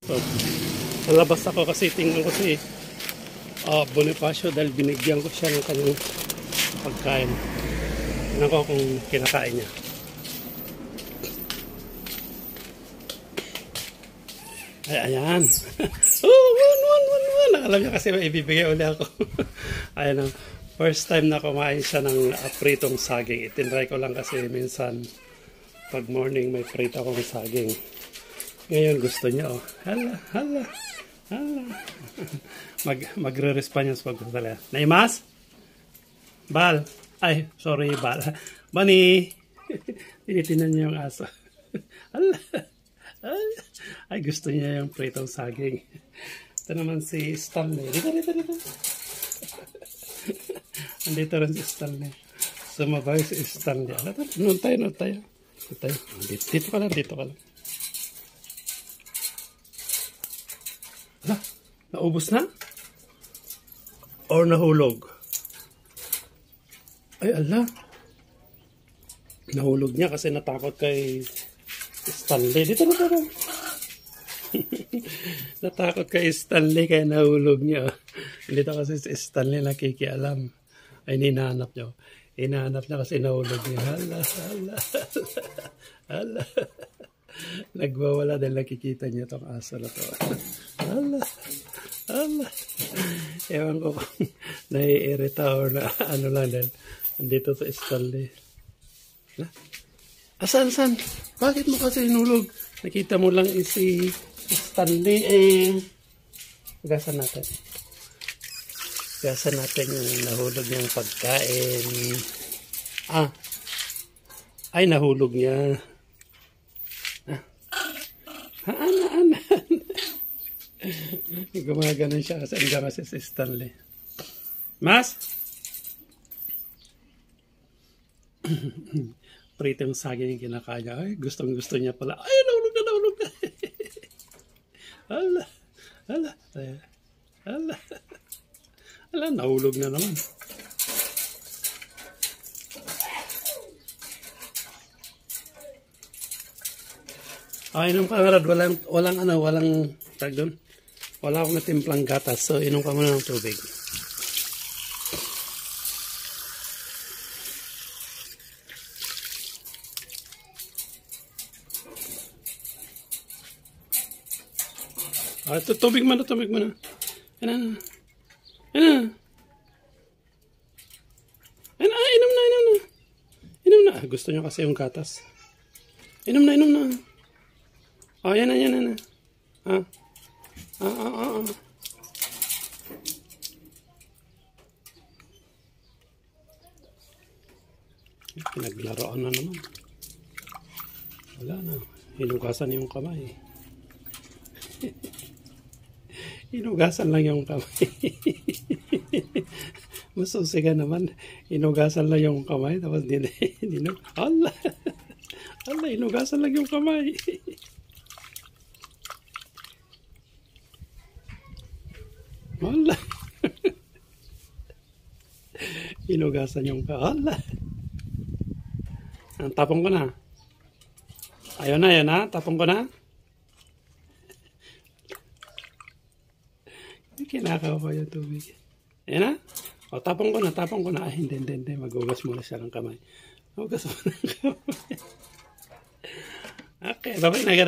So, lalabas ako kasi tingnan ko si Bonifacio dahil binigyan ko siya ng kanyang pagkain. Tingnan ko kung kinakain niya. Ay, ayan. Oh, one. Alam niya kasi may ibibigay uli ako. Ayan o. First time na kumain siya ng pritong saging. Itinry ko lang kasi minsan pag morning may prito akong saging. Ngayon gusto niya oh. Hala. Magre-respond niya sa pagkasala. Naimas? Bal. Ay, sorry Bal. Bunny. Tinitinan niya yung aso. Hala. Ay, gusto niya yung pritong saging. Ito naman si Stanley. Dito. Andito rin si Stanley. Sumabay si Stanley. Noon tayo. Dito ka lang. Hala, naubos na? Or nahulog? Ay, ala. Nahulog niya kasi natakot kay Stanley. Dito. Natakot kay Stanley kaya nahulog niya. Dito kasi si Stanley nakikialam. Ay, hinahanap niya. Hinahanap niya kasi nahulog niya. Hala. Nagwawala dahil nakikita niya itong aso na ito. Hala. Ewan ko kung naiirita or na ano lang dahil dito sa Stanley. Asan? Bakit mo kasi hinulog? Nakita mo lang si Stanley Gasan natin yung nahulog niyang pagkain. Ay, nahulog niya. Ana. Gumaganon siya kasi ang gamas si Stanley. Mas? Pritong saging yung kinakaya. Ay, gustong niya pala. Ay, nahulog na. Hala, nahulog na naman. Inom ka nga, walang tag doon. Wala akong natimplang gatas, so inom ka muna ng tubig. Tubig mo na. Ano? Inom na. Gusto niyo kasi yung gatas. Inom na. Yan na. Pinaglaroan na naman. Wala na. Hinugasan yung kamay. Hinugasan lang yung kamay. Masusiga naman. Hinugasan lang yung kamay. Tapos Allah, hinugasan lang yung kamay. Allah. Hinugasan yung kamay. Tapong ko na. Ayun na. Tapong ko na. Kinakaw pa yung tubig. Ayan na. Tapong ko na. Ay, hindi. Magugas muna siya ng kamay. Okay, babay na.